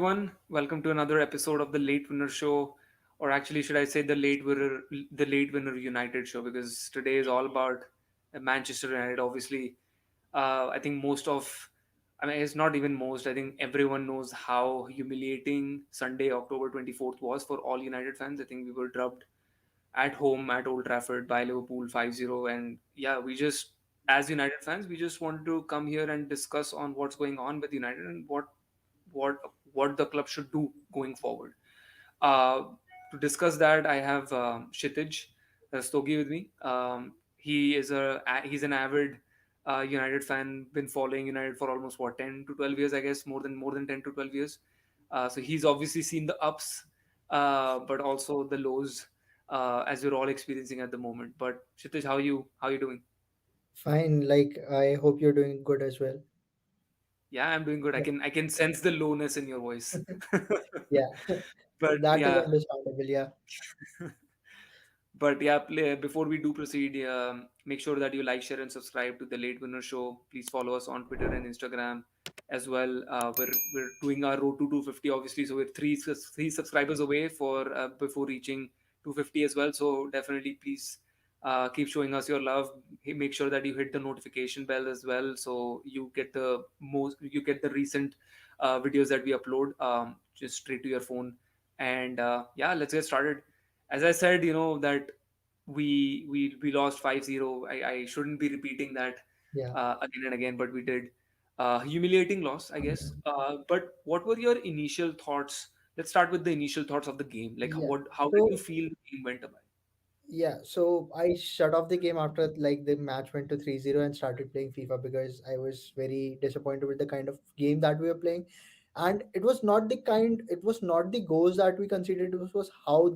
everyone. Welcome to another episode of the Late Winner Show, or actually, should I say the Late Winner United Show? Because today is all about Manchester United. Obviously, I think it's not even most. I think everyone knows how humiliating Sunday, October 24th was for all United fans. I think we were drubbed at home at Old Trafford by Liverpool 5-0. And yeah, as United fans, we just wanted to come here and discuss on what's going on with United and what what the club should do going forward. Uh, to discuss that, I have Kshitij Rastogi with me. He's an avid United fan, been following United for almost 10 to 12 years, I guess, more than 10 to 12 years. So he's obviously seen the ups, but also the lows, as we're all experiencing at the moment. But Kshitij, how you doing? Fine, like I hope you're doing good as well. Yeah, I'm doing good. I can sense the lowness in your voice. Yeah, But that is yeah. understandable. Yeah, But yeah, before we do proceed, make sure that you like, share, and subscribe to the Late Winner Show. Please follow us on Twitter and Instagram as well. We're doing our road to 250, obviously, so we're three subscribers away for before reaching 250 as well. So definitely, please keep showing us your love. Make sure that you hit the notification bell as well, so you get the recent videos that we upload just straight to your phone. And yeah, let's get started. As I said, that we lost 5-0. I shouldn't be repeating that yeah, again and again, but we did. Humiliating loss, I guess. But what were your initial thoughts? Let's start with the initial thoughts of the game. Like, yeah. how did you So feel the game went by? so I shut off the game after like the match went to 3-0 and started playing FIFA because I was very disappointed with the kind of game that we were playing. And it was not the goals that we conceded, it was how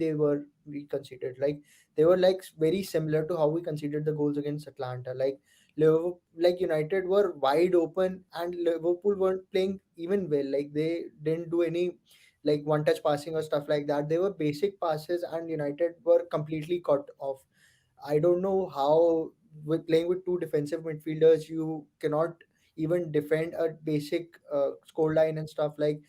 we conceded. Like they were like very similar to how we conceded the goals against Atlanta. Like Liverpool, like United were wide open and Liverpool weren't playing even well. Like they didn't do any like one touch passing or stuff like that. They were basic passes and United were completely cut off. I don't know how, with playing with two defensive midfielders, you cannot even defend a basic score line and stuff. Like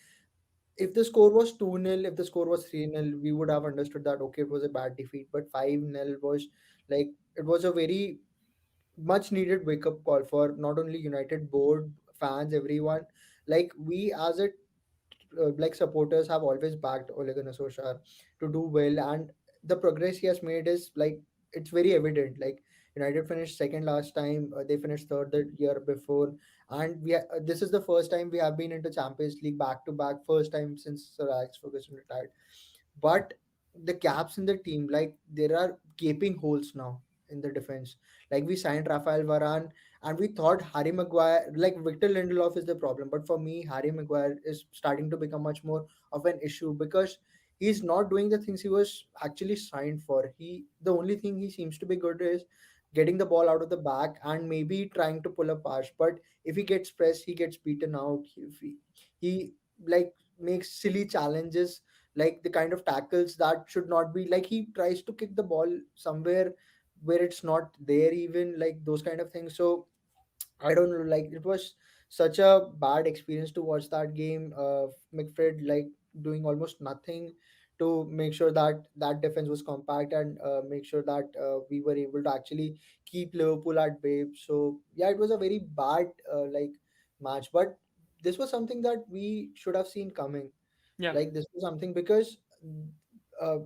if the score was 2-0, if the score was 3-0, we would have understood that okay, it was a bad defeat. But 5-0 was like, it was a very much needed wake up call for not only United board fans, everyone. Like we as a like supporters have always backed Ole Gunnar Solskjaer to do well, and the progress he has made is like, it's very evident. Like United finished second last time, they finished third the year before, and this is the first time we have been into Champions League back to back, first time since Sir Alex Ferguson retired. But the gaps in the team, like there are gaping holes now in the defense. Like we signed Rafael Varane, and we thought Harry Maguire, like Victor Lindelof is the problem. But for me, Harry Maguire is starting to become much more of an issue because he's not doing the things he was actually signed for. The only thing he seems to be good is getting the ball out of the back and maybe trying to pull a pass. But if he gets pressed, he gets beaten out. He like makes silly challenges, like the kind of tackles that should not be, like he tries to kick the ball somewhere where it's not there, even like those kind of things. So I don't know, like it was such a bad experience to watch that game. McFred like doing almost nothing to make sure that that defense was compact and make sure that we were able to actually keep Liverpool at bay. So yeah, it was a very bad like match, but this was something that we should have seen coming. Yeah. Like this was something because uh,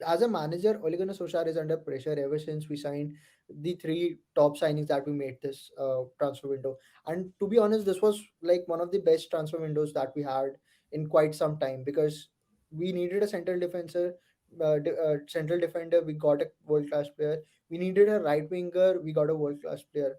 as a manager, Ole Gunnar Solskjaer is under pressure ever since we signed the three top signings that we made this transfer window. And to be honest, this was like one of the best transfer windows that we had in quite some time because we needed a central defender. We got a world class player. We needed a right winger. We got a world class player.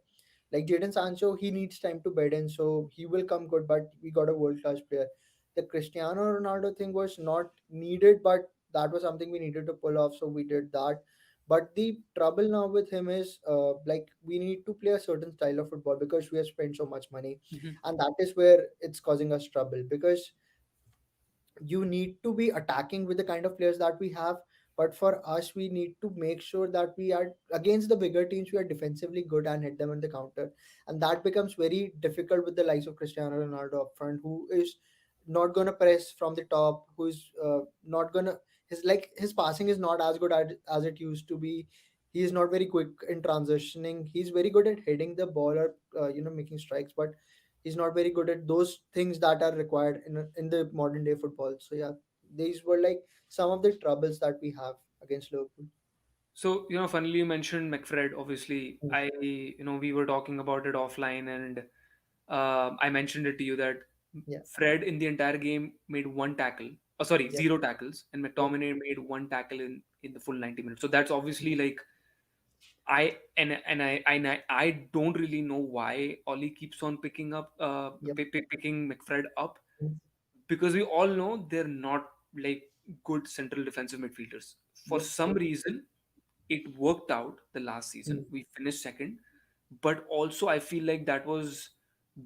Like Jadon Sancho, he needs time to bed in, so he will come good. But we got a world class player. The Cristiano Ronaldo thing was not needed, but that was something we needed to pull off, so we did that. But the trouble now with him is, like we need to play a certain style of football because we have spent so much money, Hmm. and that is where it's causing us trouble because you need to be attacking with the kind of players that we have. But for us, we need to make sure that we are against the bigger teams, we are defensively good and hit them in the counter. And that becomes very difficult with the likes of Cristiano Ronaldo up front, who is not gonna press from the top, who's not gonna his passing is not as good as it used to be. He is not very quick in transitioning. He's very good at hitting the ball or making strikes, but he's not very good at those things that are required in the modern day football. So yeah, these were like some of the troubles that we have against Liverpool. So, funnily you mentioned McFred. Obviously, Mm. we were talking about it offline, and I mentioned it to you that Yeah. Fred in the entire game made one tackle. Oh, sorry, Yep. zero tackles, and Yep. McTominay made one tackle in the full 90 minutes. So that's obviously like I don't really know why Ollie keeps on Yep. picking McFred up, Mm. because we all know they're not like good central defensive midfielders. For Yep. some reason, it worked out the last season. Mm. We finished second, but also I feel like that was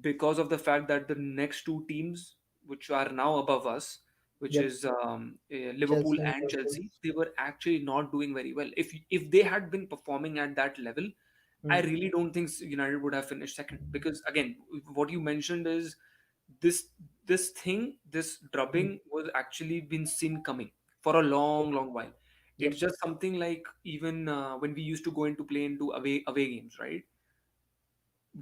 because of the fact that the next two teams, which are now above us, which Yep. is Liverpool Chelsea and and Liverpool. Chelsea, they were actually not doing very well. If they had been performing at that level, I Mm. really don't think United would have finished second. Because again, what you mentioned is this this Mm. drubbing was actually been seen coming for a long, long while. It's Yep. just something like even when we used to go into play into away games, right?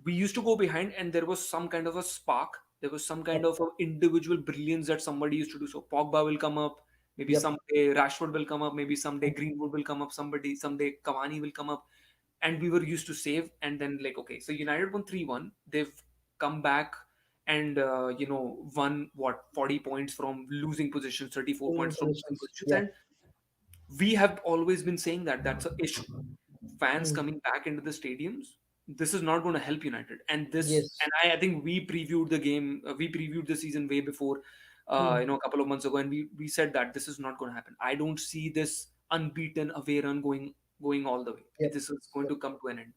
We used to go behind and there was some kind of a spark, there was some kind Yep. of a individual brilliance that somebody used to do. So Pogba will come up, maybe Yep. someday Rashford will come up, maybe someday Mm. Greenwood will come up, somebody someday Cavani will come up, and we were used to save. And then like, okay, so United won 3-1, they've come back and won what, 40 points from losing positions, 34 Losing points from losing positions. positions. Yeah. And we have always been saying that that's an issue. Fans Mm. coming back into the stadiums, this is not going to help United. And Yes. I think we previewed the game, we previewed the season way before, Mm. a couple of months ago, and we said that this is not going to happen. I don't see this unbeaten away run going all the way. Yep. This is going Yep. to come to an end.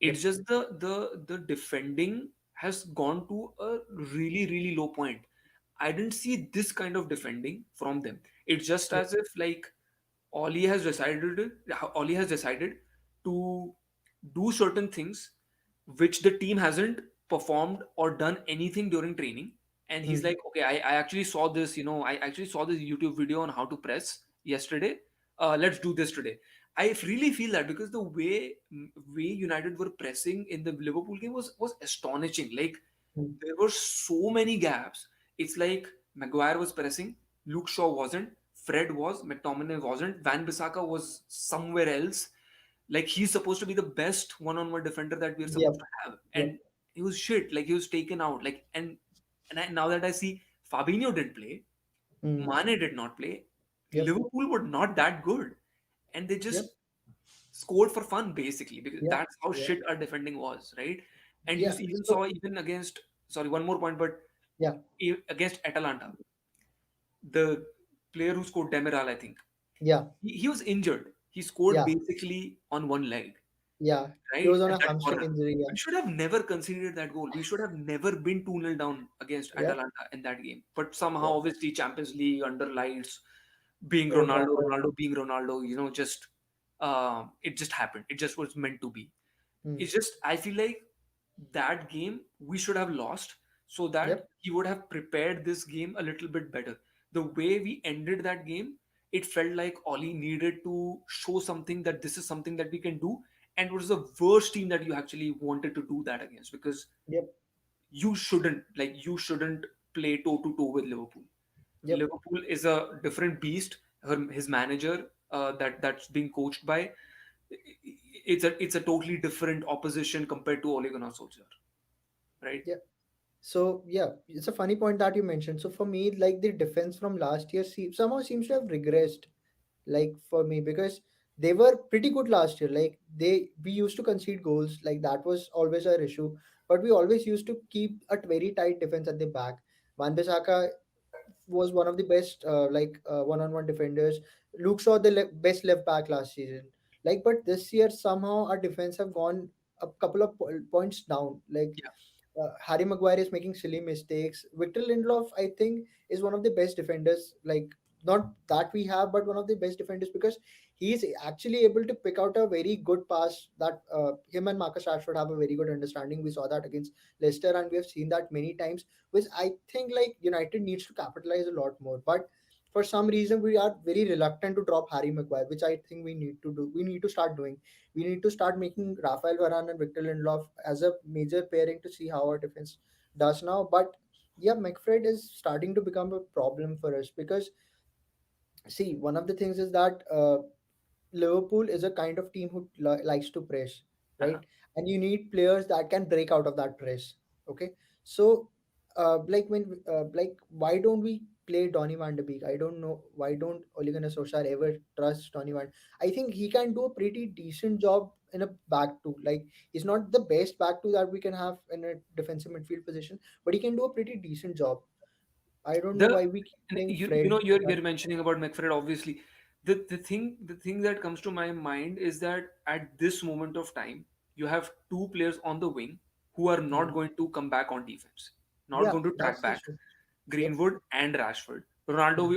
It's Yep. just the defending has gone to a really, really low point. I didn't see this kind of defending from them. It's just Yep. as if like Ollie has decided to do certain things which the team hasn't performed or done anything during training. And he's Mm. like, okay, I actually saw this, I actually saw this YouTube video on how to press yesterday. Let's do this today. I really feel that because the way United were pressing in the Liverpool game was astonishing. Like Mm. there were so many gaps. It's like Maguire was pressing, Luke Shaw wasn't, Fred was, McTominay wasn't, Van Bissaka was somewhere else. Like he's supposed to be the best one-on-one defender that we're Yep. supposed to have, Yep. and he was shit. Like he was taken out. Like now that I see Fabinho didn't play, Mm. Mane did not play, Yep. Liverpool were not that good, and they Yep. just scored for fun basically because Yep. that's how Yeah. shit our defending was, right? And you Yeah. even So saw even against, sorry, one more point, but yeah. against Atalanta, the player who scored Demiral, I think Yeah. he was injured. He scored Yeah. basically on one leg, Yeah. He right? was on At a that hamstring corner. injury. Yeah. We should have never conceded that goal. We should have never been 2-0 down against Yep. Atalanta in that game. But somehow, Yep. obviously, Champions League under lights, being It Ronaldo, happened. Ronaldo being Ronaldo, just it just happened. It just was meant to be. Mm. It's just I feel like that game we should have lost so that Yep. he would have prepared this game a little bit better. The way we ended that game, it felt like Ollie needed to show something that this is something that we can do, and it was the worst team that you actually wanted to do that against because Yep. you shouldn't play toe to toe with Liverpool. Yep. Liverpool is a different beast. His manager that's being coached by, it's a totally different opposition compared to Ole Gunnar Solskjaer, right? Yep. So yeah, it's a funny point that you mentioned. So for me, like the defense from last year somehow seems to have regressed. Like for me, because they were pretty good last year. Like we used to concede goals. Like that was always our issue. But we always used to keep a very tight defense at the back. Van Bissaka was one of the best one-on-one defenders. Luke Shaw the best left back last season. Like, but this year somehow our defense have gone a couple of points down. Like Yeah. Harry Maguire is making silly mistakes. Victor Lindelof, I think, is one of the best defenders. Like not that we have, but one of the best defenders, because he's actually able to pick out a very good pass that him and Marcus Rashford have a very good understanding. We saw that against Leicester, and we have seen that many times, which I think like United needs to capitalize a lot more. But for some reason, we are very reluctant to drop Harry Maguire, which I think we need to do. We need to start doing. We need to start making Rafael Varane and Victor Lindelof as a major pairing to see how our defense does now. But yeah, McFred is starting to become a problem for us because see, one of the things is that Liverpool is a kind of team who likes to press, Uh-huh. right? And you need players that can break out of that press. Okay, so like why don't we play Donny Van de Beek? I don't know why don't Ole Gunnar Solskjaer ever trust Donny Van. I think he can do a pretty decent job in a back two. Like he's not the best back two that we can have in a defensive midfield position, but he can do a pretty decent job. I don't know The why we keep and playing you Fred. know you're mentioning about McFred obviously. The thing that comes to my mind is that at this moment of time you have two players on the wing who are not Hmm. going to come back on defense, not Yeah, going to track that's the back. issue. Yep. Greenwood and Rashford. Ronaldo, Hmm.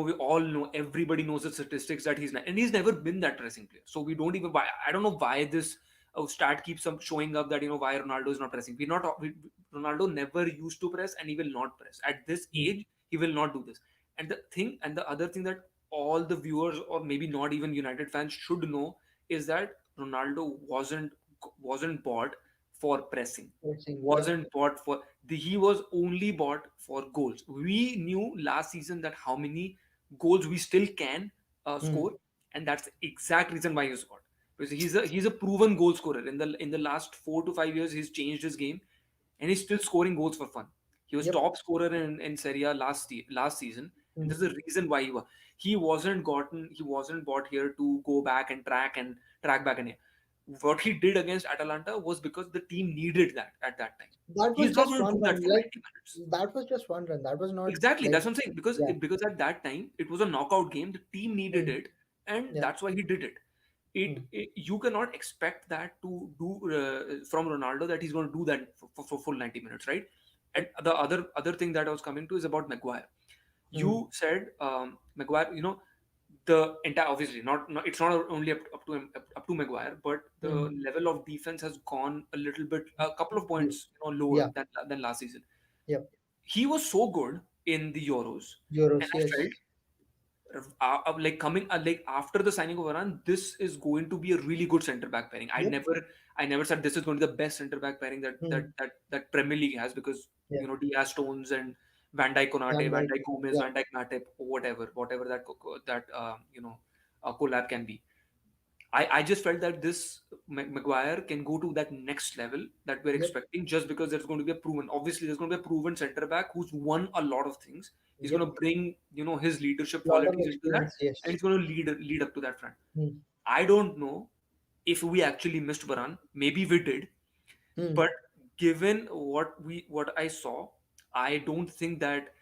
we all know, everybody knows the statistics that he's not, and he's never been that pressing player. So we don't even why I don't know why this stat keeps up showing up that why Ronaldo is not pressing. Ronaldo never used to press, and he will not press at this Hmm. age. He will not do this. And the other thing that all the viewers or maybe not even United fans should know is that Ronaldo wasn't bought for pressing, Forcing. Yep. wasn't bought for he was only bought for goals. We knew last season that how many goals we still can Hmm. score, and that's the exact reason why he scored. Because he's a proven goal scorer. In the last 4 to 5 years, he's changed his game, and he's still scoring goals for fun. He was Yep. top scorer in Serie A last season, and Hmm. there's a reason why he wasn't bought here to go back and track back and what he did against Atalanta was because the team needed that at that time. That was He's not just going to one do that run. for Like 90 minutes. that was just one run. That was not Exactly, like that's what I'm saying. Because yeah. because at that time it was a knockout game. The team needed Hmm. it, and Yeah. that's why he did it. Hmm. You cannot expect that to do from Ronaldo that he's going to do that for full 90 minutes, right? And Yep. the other thing that I was coming to is about Maguire. Hmm. You said Maguire, the entire obviously not it's not only up to Maguire, but Hmm. the level of defense has gone a little bit a couple of Hmm. points lower Yeah. than last season. Yep. He was so good in the Euros, and Euros. I felt Yes. like coming like after the signing of Varane, this is going to be a really good center back pairing. I Yep. never I never said this is going to be the best center back pairing Hmm. that Premier League has because Yeah. Diaz Stones and Van Dijk Konate, Van Van Dijk. Dijk Gomez, Yeah. Van Dijk Matip, or whatever that collab can be. I just felt that this Maguire can go to that next level that we're Yep. expecting just because there's going to be a proven, obviously, there's going to be a proven center back who's won a lot of things. He's going Yep. to bring, his leadership Lot of qualities into that, experience. and Yes. he's going to lead up to that front. Hmm. I don't know if we actually missed Varane. Maybe we did, Hmm. but given what I saw, I don't think that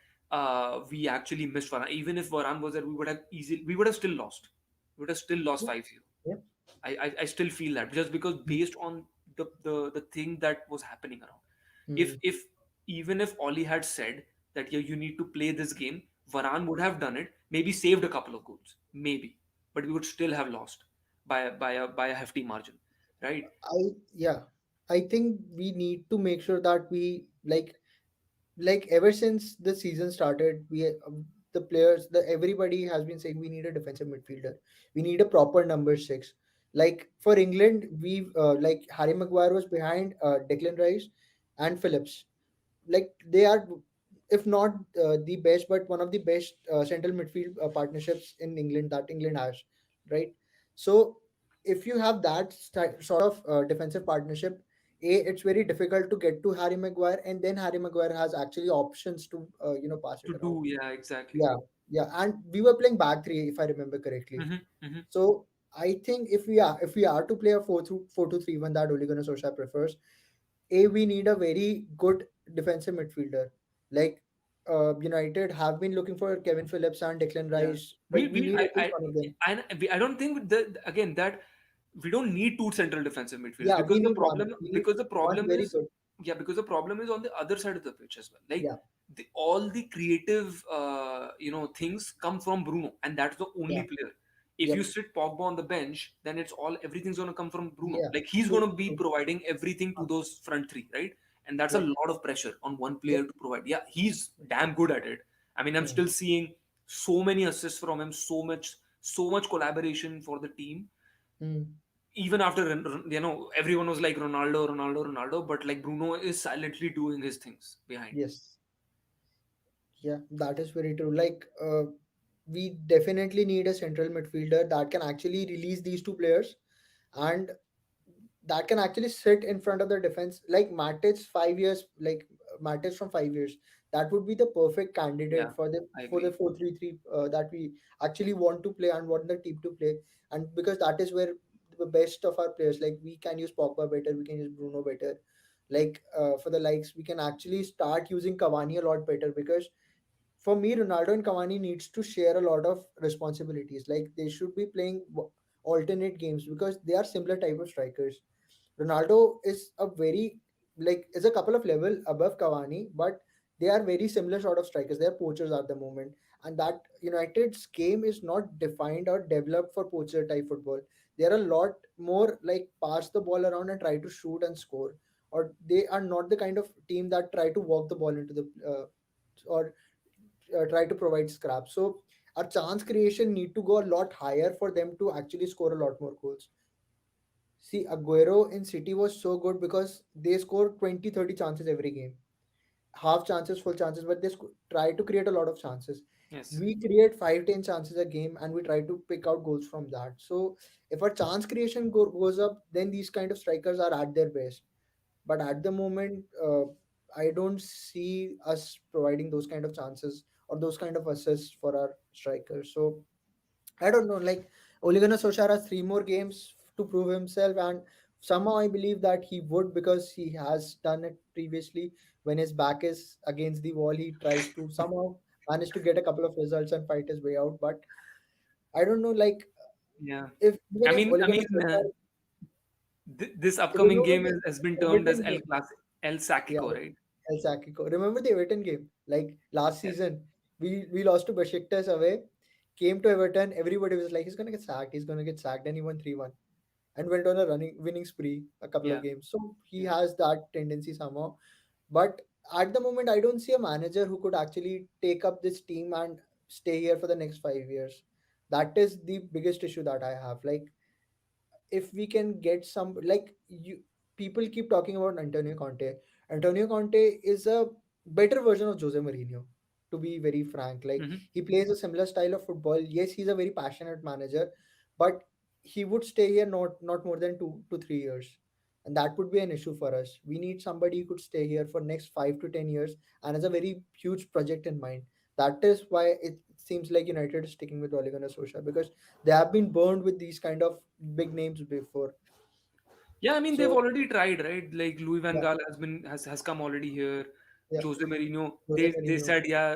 we actually missed Varane. Even if Varane was there, we would have still lost. We would have still lost Yep. 5-0. Yep. I still feel that just because Hmm. based on the thing that was happening around. Hmm. If even if Oli had said that yeah, you need to play this game, Varane would have done it, maybe saved a couple of goals, maybe, but we would still have lost by a hefty margin, right? Yeah. I think we need to make sure that we like ever since the season started, the players, the everybody has been saying we need a defensive midfielder. We need a proper number six. Like for England, we like Harry Maguire was behind Declan Rice and Phillips. Like they are, if not the best, but one of the best central midfield partnerships in England that England has, right? So if you have that sort of defensive partnership, it's very difficult to get to Harry Maguire, and then Harry Maguire has actually options to pass it To around. do, yeah, exactly. Yeah, yeah, and we were playing back three if I remember correctly. Hmm, hmm. So I think if we are to play a 4-2-3-1 that Ole Gunnar Solskjaer prefers, we need a very good defensive midfielder. Like United have been looking for Kevin Phillips and Declan Yeah, Rice, but we need at least one of them. I don't think again that we don't need two central defensive midfielders Yeah, we need one. We need because the one problem very is good. yeah, because the problem is on the other side of the pitch as well. Like Yeah. all the creative things come from Bruno, and that's the only Yeah. player. If you Yep. sit Pogba on the bench, then it's all everything's going to come from Bruno. Yeah. Like he's going True. to be True. providing everything to Uh, those front three, right? And that's a Yep. lot of pressure on one player Yep. to provide. Yeah, he's damn good at it. I mean, I'm Hmm. still seeing so many assists from him, so much collaboration for the team. Hmm. Even after everyone was like Ronaldo, Ronaldo, Ronaldo, but like Bruno is silently doing his things behind. Yes. Yeah, that is very true. Like, we definitely need a central midfielder that can actually release these two players, and that can actually sit in front of the defense. Like Matic, 5 years, like Matic from 5 years, that would be the perfect candidate Yeah, for the I for the agree. 4-3-3 that we actually want to play and want the team to play. And because that is where the best of our players, like we can use Pogba better, we can use Bruno better. Like for the likes, we can actually start using Cavani a lot better, because for me, Ronaldo and Cavani needs to share a lot of responsibilities. Like they should be playing alternate games, because they are similar type of strikers. Ronaldo is a very, like, is a couple of level above Cavani, but they are very similar sort of strikers. They are poachers at the moment, and that United's game is not defined or developed for poacher type football. They are a lot more like pass the ball around and try to shoot and score, or they are not the kind of team that try to walk the ball into the or try to provide scraps. So our chance creation need to go a lot higher for them to actually score a lot more goals. See, Aguero in City was so good because they score 20, 30 chances every game. Half chances, full chances, but they try to create a lot of chances. Yes. We create 5, 10 chances a game, and we try to pick out goals from that. So if our chance creation goes up, then these kind of strikers are at their best. But at the moment, I don't see us providing those kind of chances or those kind of assists for our strikers. So I don't know. Like Ole Gunnar Solskjaer has 3 more games to prove himself, and somehow I believe that he would, because he has done it previously. When his back is against the wall, he tries to somehow manage to get a couple of results and fight his way out. But I don't know. Like Yeah. if even I if mean, Ole I Gunnar mean, Solskjaer, this upcoming remember game the has been termed as Everton game? El Yeah, Sacico, right? exactly. Remember the Everton game? Like last Yes. season, we lost to Besiktas away, came to Everton. Everybody was like, he's gonna get sacked. He's gonna get sacked, and he won 3-1 and went on a winning spree a couple of Yeah. games. So he Yeah. has that tendency somehow. But at the moment, I don't see a manager who could actually take up this team and stay here for the next 5 years. That is the biggest issue that I have. Like if we can get some, like, you people keep talking about Antonio Conte. Antonio Conte is a better version of Jose Mourinho, to be very frank. Like Hmm. he plays a similar style of football. Yes, he's a very passionate manager, but he would stay here not more than 2 to 3 years. And that would be an issue for us. We need somebody who could stay here for next 5 to 10 years and has a very huge project in mind. That is why it seems like United is sticking with Ole Gunnar Solskjaer, because they have been burned with these kind of big names before. Yeah, I mean they've So already tried, right? Like Louis Van yeah, Gaal has come already here. yeah, Jose Mourinho, Jose they Mourinho. said yeah,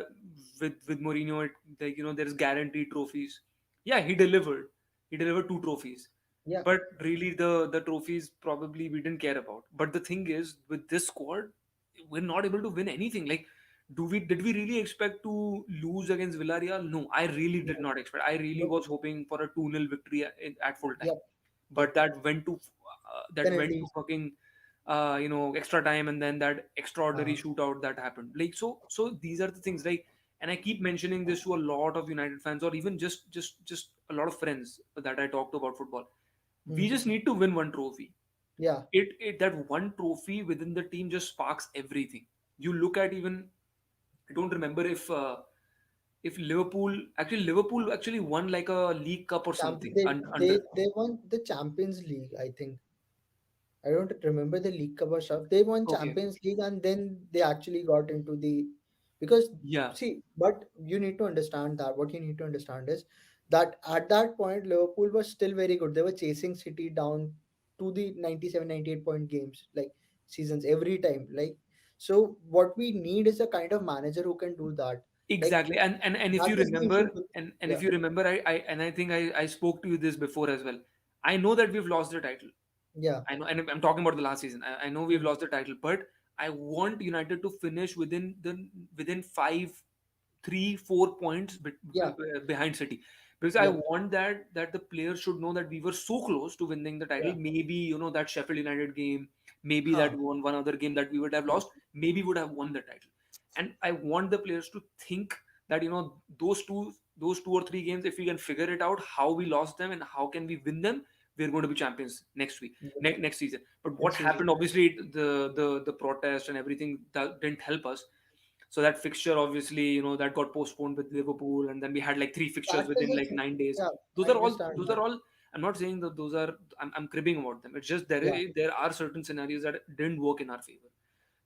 with Mourinho, like there's guaranteed trophies. Yeah, he delivered. He delivered 2 trophies, Yeah, but really the trophies probably we didn't care about. But the thing is, with this squad, we're not able to win anything. Like, did we really expect to lose against Villarreal? No, I really did no, not expect. I really no, was hoping for a 2-0 victory at full time, yep, but yep, that went to penalties. fucking extra time, and then that extraordinary Uh, shootout that happened. Like, so these are the things, like, and I keep mentioning this to a lot of United fans, or even just a lot of friends that I talk to about football. We mm, just need to win one trophy. yeah, It That one trophy within the team just sparks everything. You look at, even I don't remember if Liverpool actually won like a league cup or something they under. they won the Champions League. I think I don't remember the League Cup or stuff. They won Okay. Champions League, and then they actually got into the, because Yeah. see, but you need to understand that what you need to understand is that at that point Liverpool was still very good. They were chasing City down to the 97, 98 point games, like seasons every time. Like so what we need is a kind of manager who can do that. Like Exactly. And if that you is the issue. remember, and Yeah. if you remember, I think I spoke to you this before as well. I know that we've lost the title. Yeah. I know, and I'm talking about the last season. I know we've Mhm. lost the title, but I want United to finish within 5, 3, 4 points Yeah, behind City, because I yeah, want that the players should know that we were so close to winning the title. yeah. Maybe that Sheffield United game, maybe that Huh. one other game that we would have lost, maybe would have won the title. And I want the players to think that those 2 or 3 games, if we can figure it out how we lost them and how can we win them, we're going to be champions next week, Yeah. next season. But what Next season. happened, obviously, the protest and everything that didn't help us. So that fixture, obviously, that got postponed with Liverpool, and then we had like three That fixtures is within the like thing. 9 days. Yeah, Those I are all. understand Those that. are all. I'm not saying that those are. I'm cribbing about them. It's just Yeah. there are certain scenarios that didn't work in our favor.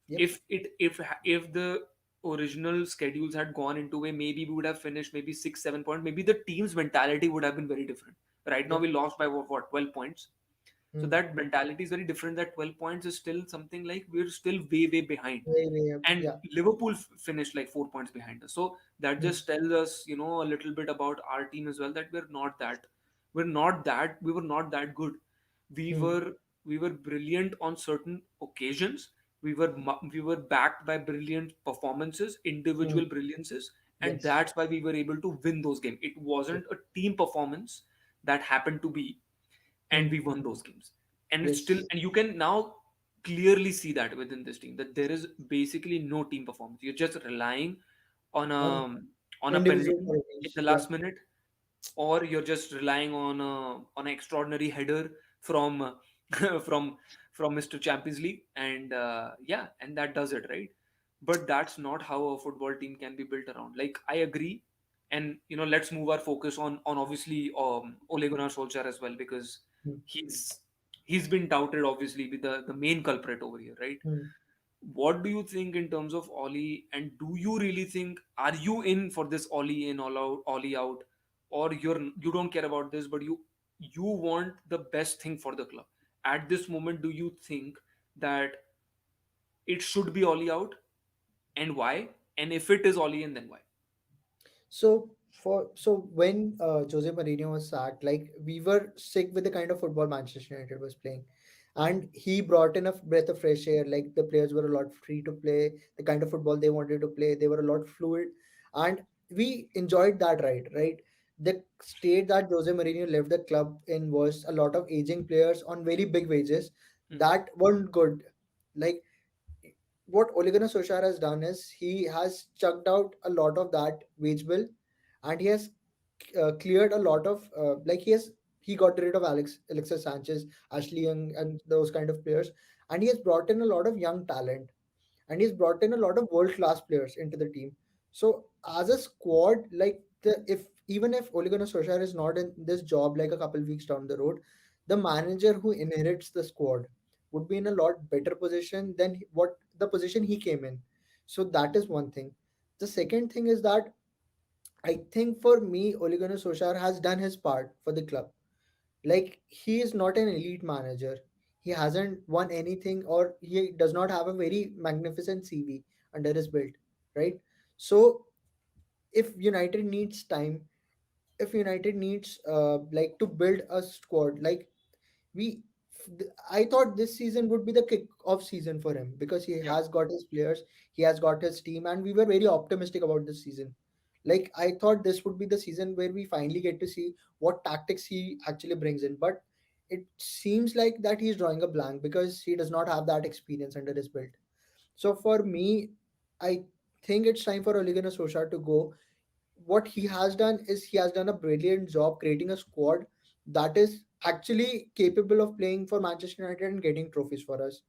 Yep. If the original schedules had gone into way, maybe we would have finished maybe 6, 7 points. Maybe the team's mentality would have been very different. Right now, Yep. we lost by what 12 points. So Hmm. that mentality is very different. That 12 points is still something like we're still way behind, Way, way up. and Yeah. Liverpool finished like 4 points behind us. So that Hmm. just tells us, a little bit about our team as well, that we were not that good. We Hmm. were we were brilliant on certain occasions. We were backed by brilliant performances, Hmm. individual brilliances, and Yes. that's why we were able to win those games. It Yep. wasn't a team performance that happened to be, and Hmm. we won those games. And it's still, Yes. and you can now clearly see that within this team, that there is basically no team performance. You're just relying on On a individual penalty in qualities. the Yeah. last minute, or you're just relying on an extraordinary header from from Mr. Champions League, and yeah, and that does it, right? But that's not how a football team can be built around. Like, I agree, and let's move our focus on obviously Ole Gunnar Solskjaer as well, because Hmm. he's he's been touted, obviously, with the main culprit over here, right? Hmm. What do you think in terms of Ollie, and do you really think, are you in for this Ollie in, all out, Ollie out, or you don't care about this, but you want the best thing for the club at this moment? Do you think that it should be Ollie out, and why? And if it is Ollie in, then why? So when Jose Mourinho was sacked, like we were sick with the kind of football Manchester United was playing, and he brought in a breath of fresh air. Like the players were a lot free to play the kind of football they wanted to play. They were a lot fluid, and we enjoyed that. Right. The state that Jose Mourinho left the club in was a lot of aging players on very big wages Hmm. that weren't good. Like what Ole Gunnar Solskjaer has done is he has chucked out a lot of that wage bill, and he has cleared a lot of he got rid of Alexis Sanchez, Ashley Young, and those kind of players, and he has brought in a lot of young talent, and he's brought in a lot of world class players into the team. So as a squad, like if even if Ole Gunnar Solskjaer is not in this job like a couple weeks down the road, the manager who inherits the squad would be in a lot better position than what the position he came in. So that is one thing. The second thing is that I think for me, Ole Gunnar Solskjaer has done his part for the club. Like he is not an elite manager. He hasn't won anything, or he does not have a very magnificent CV under his belt, right? So if United needs time, if United needs like to build a squad, like we I thought this season would be the kick-off season for him because he Yeah. has got his players, he has got his team, and we were very optimistic about this season. Like I thought this would be the season where we finally get to see what tactics he actually brings in. But it seems like that he's drawing a blank because he does not have that experience under his belt. So for me, I think it's time for Ole Gunnar Solskjaer to go. What he has done is he has done a brilliant job creating a squad that is actually capable of playing for Manchester United and getting trophies for us.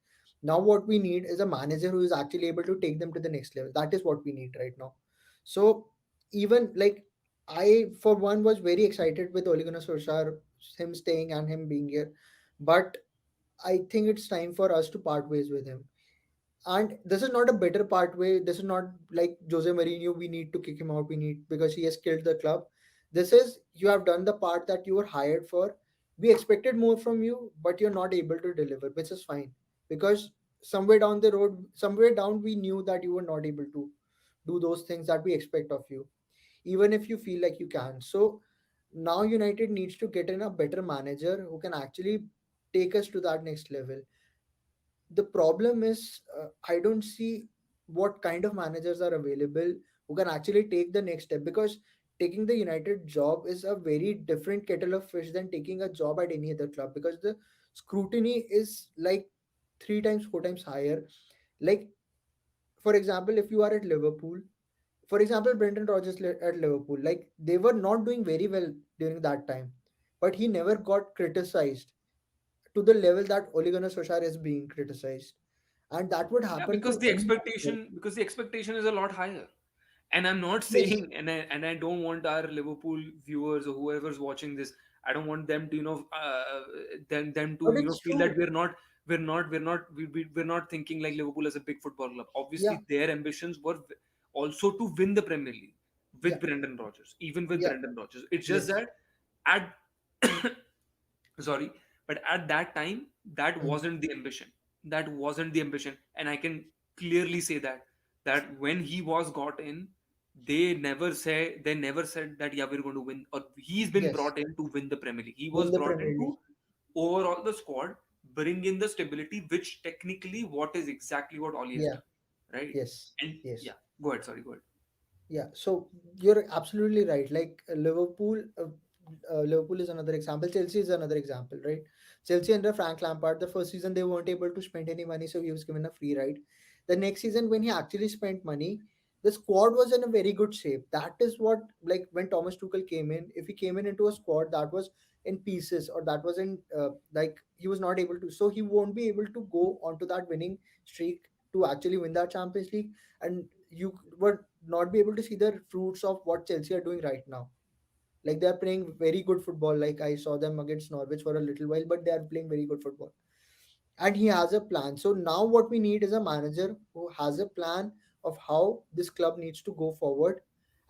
Now, what we need is a manager who is actually able to take them to the next level. That is what we need right now. So, even like I, for one, was very excited with Ole Gunnar Solskjaer, him staying and him being here, but I think it's time for us to part ways with him. And this is not a better part way. This is not like Jose Mourinho. We need to kick him out. We need because he has killed the club. This is you have done the part that you were hired for. We expected more from you, but you're not able to deliver, which is fine because somewhere down the road, somewhere down, we knew that you were not able to do those things that we expect of you, even if you feel like you can. So now United needs to get in a better manager who can actually take us to that next level. the problem is, I don't see what kind of managers are available who can actually take the next step, because taking the United job is a very different kettle of fish than taking a job at any other club, because the scrutiny is like three times, four times higher. Like, for example, if you are at Liverpool, for example, Brendan Rodgers at Liverpool, like they were not doing very well during that time, but he never got criticized to the level that Ole Gunnar Solskjaer is being criticized, and that would Yeah, happen because to the any manager. expectation is a lot higher. And I'm not Yes, saying, and I don't want our Liverpool viewers or whoever's watching this, I don't want them to, them to, but it's feel that true. we're not thinking like Liverpool as a big football club. Yeah, Obviously, their ambitions were also to win the Premier League yeah, with Brendan Rodgers, even with yeah, Brendan Rodgers. It's just yes. that at sorry, but at that time that Mhm. wasn't the ambition. That wasn't the ambition, and I can clearly say that when he was got in, they never said that yeah, we're going to win, or he's been Yes, brought in to win the Premier League. He was win the brought in Premier to League. overall the squad, bring in the stability, which technically what is exactly what Oli has Yeah, done, right? yes, And yes. yeah, go ahead, sorry, go ahead. Yeah, so you're absolutely right. Like Liverpool is another example. Chelsea is another example, right? Chelsea under Frank Lampard, the first season they weren't able to spend any money, so he was given a free ride. The next season, when he actually spent money, the squad was in a very good shape. That is what, like when Thomas Tuchel came in, if he came in into a squad that was in pieces, or that was in like he was not able to, so he won't be able to go onto that winning streak to actually win that Champions League, and you would not be able to see the fruits of what Chelsea are doing right now. Like they are playing very good football. Like I saw them against Norwich for a little while, but they are playing very good football. And he has a plan. So now what we need is a manager who has a plan of how this club needs to go forward,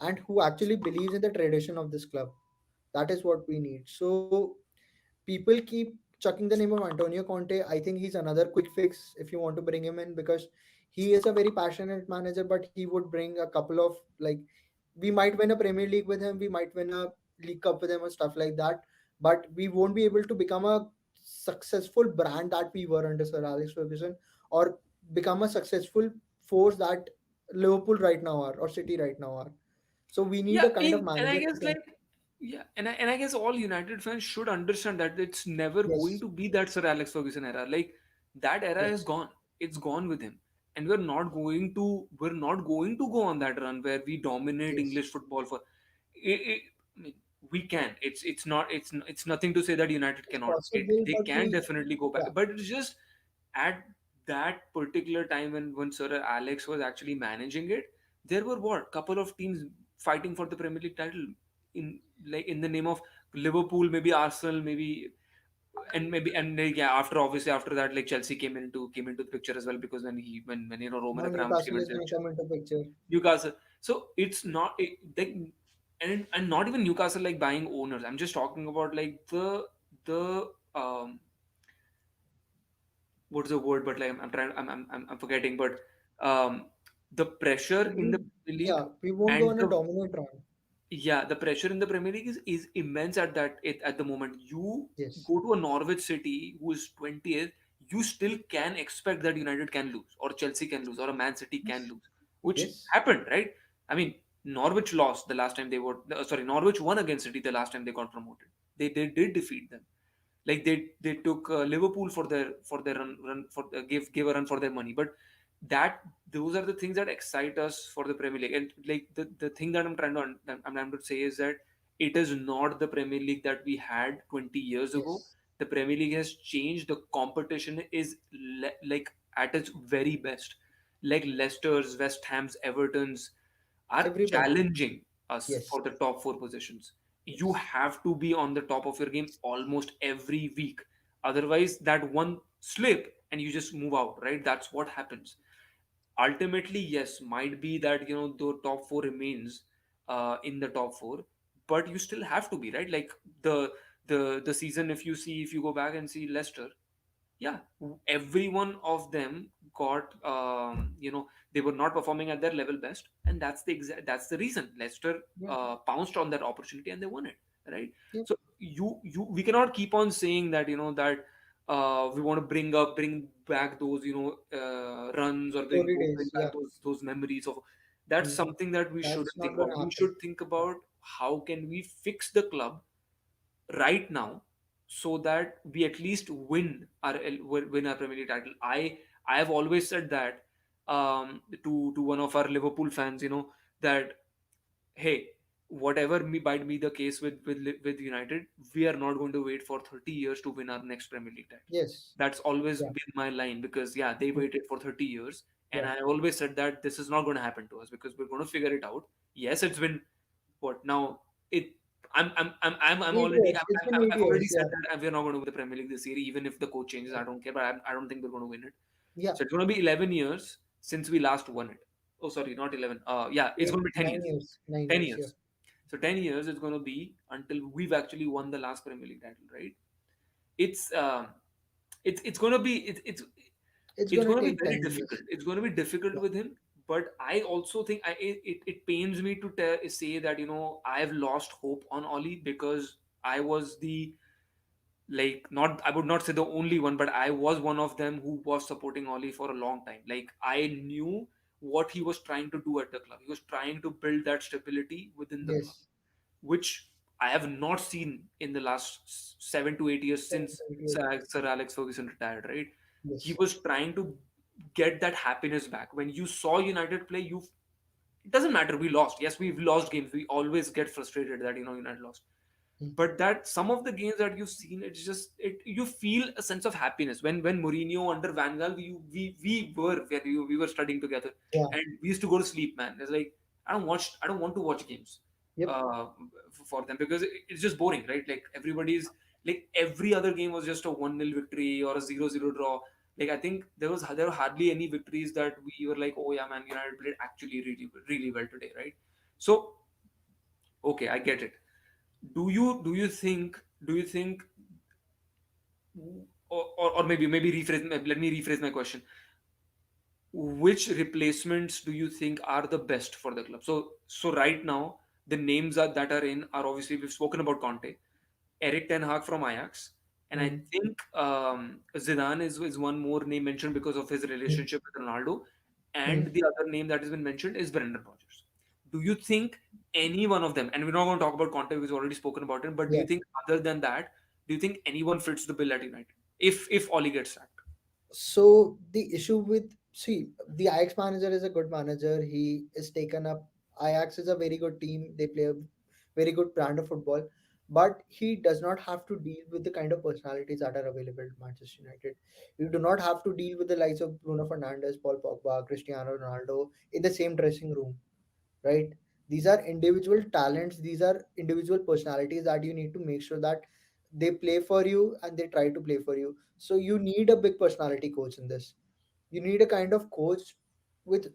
and who actually believes in the tradition of this club. That is what we need. So people keep chucking the name of Antonio Conte. I think he's another quick fix if you want to bring him in, because he is a very passionate manager, but he would bring a couple of, like, we might win a Premier League with him, we might win a League Cup with him and stuff like that, but we won't be able to become a successful brand that we were under Sir Alex Ferguson, or become a successful force that Liverpool right now are, or City right now are. So we need Yeah, a kind of and I manager who guess can. like yeah, and I guess all United fans should understand that it's never going Yes, to be that Sir Alex Ferguson era. Like that era is yes, gone. It's gone with him, and we're not going to go on that run where we dominate yes. English football for. I mean, we can. It's nothing to say that United It's cannot. possible, They but can we, definitely go back, yeah, but it's just at that particular time when Sir Alex was actually managing it, there were what couple of teams fighting for the Premier League title in in the name of Liverpool, maybe Arsenal, maybe yeah, after obviously after that like Chelsea came into the picture as well because when Roman now Abramovich came Newcastle is into the going to picture, come into picture. Newcastle. So it's not and not even Newcastle like buying owners. I'm just talking about like the what's the word, but like I'm trying I'm forgetting, but um the pressure in the We, Premier League yeah, we won't go and on a the dominant run. yeah, the pressure in the Premier League is immense at the moment. You Yes, go to a Norwich City who is 20th, you still can expect that United can lose, or Chelsea can lose, or a Man City can yes, lose, which yes, happened, right? I mean, Norwich lost the last time they were sorry, Norwich won against City the last time they got promoted. They did defeat them. Like they took Liverpool for their run for give a run for their money, but that those are the things that excite us for the Premier League. And like the thing that I'm trying to say is that it is not the Premier League that we had 20 years ago. yes. The Premier League has changed. The competition is like at its very best. Like Leicester's, West Ham's, Everton's are Everybody. challenging us Yes, for the top four positions. You yes. have to be on the top of your game almost every week. Otherwise, that one slip and you just move out, right? That's what happens. Ultimately, yes, might be that the top four remains in the top four, but you still have to be right. Like the the season, if you go back and see Leicester, yeah, every one of them got they were not performing at their level best, and that's the reason Leicester Yeah, pounced on that opportunity and they won it, right? yeah. So you we cannot keep on saying that We want to bring back those, runs, or Glory bring days. back Yeah. those memories of. That's Mm. something that we That's shouldn't think not going about. to We happen. should think Yeah. about how can we fix the club right now, so that we at least win our Premier League title. I have always said that, to one of our Liverpool fans, that, hey, whatever might be the case with United, we are not going to wait for 30 years to win our next Premier League title. Yes. That's always Yeah. been my line, because yeah, they Mm. waited for 30 years, and Yeah. I always said that this is not going to happen to us, because we're going to figure it out. Yes, it's been what now? It I'm 8 years. already It's been eight I've already years. said Yeah. that we're not going to win the Premier League this year, even if the coach changes. Yeah. I don't care, but I don't think we're going to win it. Yeah. So it's going to be 11 years since we last won it. Oh, sorry, not 11. Yeah, it's Yeah. going to be 10 9 years. years. 10 9 years. Yeah. years. So 10 years is going to be until we've actually won the last Premier League title, right? It's it's going to be It's it's going to going to be take very 10 difficult. years. It's going to be difficult Yeah. with him. But I also think it pains me to say that, I've lost hope on Oli, because I was the, like, not, I would not say the only one, but I was one of them who was supporting Oli for a long time. Like, I knew what he was trying to do at the club. He was trying to build that stability within the club, Yes. which I have not seen in the last 7 to 8 years since 7, Sir Alex Ferguson retired, right? He yes. was trying to get that happiness back. When you saw United play, it doesn't matter, we lost. Yes, we've lost games. We always get frustrated that, United lost. Mm. But that some of the games that you've seen, it's just you feel a sense of happiness. When Mourinho under Van Gaal, we were studying together, Yeah. and we used to go to sleep, man. It's like, I don't want to watch games, Yep. uh, for them, because it's just boring, right? Like, everybody's, like, every other game was just a 1-0 victory or a 0-0 draw. Like, I think there were hardly any victories that we were like, oh yeah, man, United played actually really really well today, right? So, okay, I get it. Do you think or maybe let me rephrase my question. Which replacements do you think are the best for the club? So right now, the names that are in are, obviously, we've spoken about Conte, Eric Ten Hag from Ajax, and I Mm. think, Zidane is one more name mentioned because of his Mm. relationship with Ronaldo, Mm. and the other name that has been mentioned is Brendan Rodgers. Do you think any one of them, and we're not going to talk about Conte, we've already spoken about him, but do Yeah. you think, other than that, do you think anyone fits the bill at United if Oli gets sacked? So the issue with, see, the Ajax manager is a good manager. He is taken up. Ajax is a very good team. They play a very good brand of football, but he does not have to deal with the kind of personalities that are available at Manchester United. You do not have to deal with the likes of Bruno Fernandes, Paul Pogba, Cristiano Ronaldo in the same dressing room, right? These are individual talents. These are individual personalities that you need to make sure that they play for you and they try to play for you. So you need a big personality coach in this. You need a kind of coach with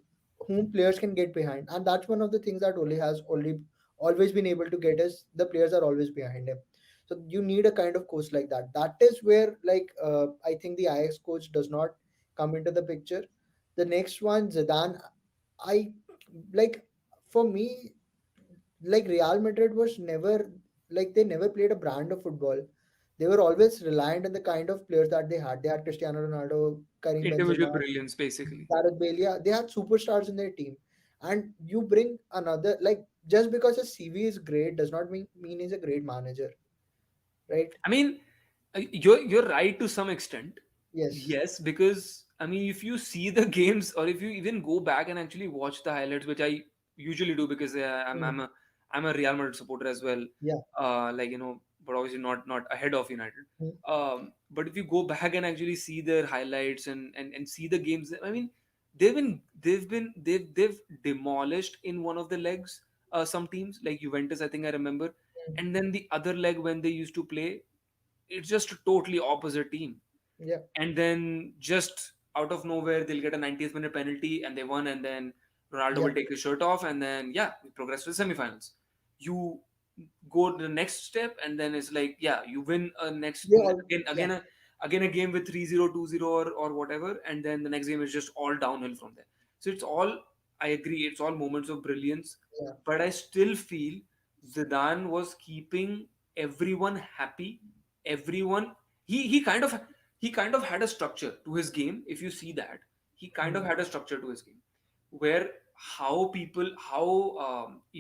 whom players can get behind, and that's one of the things that Ole has already always been able to get is the players are always behind him. So you need a kind of coach like that. That is where, like, I think the Ajax coach does not come into the picture. The next one, Zidane, I like, for me, like, Real Madrid was never, like, they never played a brand of football. They were always reliant on the kind of players that they had. They had Cristiano Ronaldo, Karim Individual Benzema, brilliance, basically. Gareth Bale. Yeah, they had superstars in their team. And you bring another, like, just because his CV is great does not mean he's a great manager, right? I mean, you're right to some extent. Yes. Yes, because I mean, if you see the games, or if you even go back and actually watch the highlights, which I usually do, because Mm. I'm a Real Madrid supporter as well. Yeah. Like, but obviously not ahead of United. Mm. But if you go back and actually see their highlights, and see the games, I mean, they've demolished in one of the legs, some teams like Juventus, I think I remember, Mm. and then the other leg when they used to play, it's just a totally opposite team. Yeah. And then, just out of nowhere, they'll get a 90th minute penalty and they won, and then Ronaldo Yeah. will take his shirt off, and then, yeah, we progress to the semifinals. You go to the next step, and then it's like, yeah, you win a next They all, yeah. again a game with 3-0, 2-0, or whatever, and then the next game is just all downhill from there. So it's all, I agree, it's all moments of brilliance, Yeah. but I still feel Zidane was keeping everyone happy. Everyone, he kind of he kind of had a structure to his game. If you see that, he kind of Hmm. had a structure to his game, where how people, how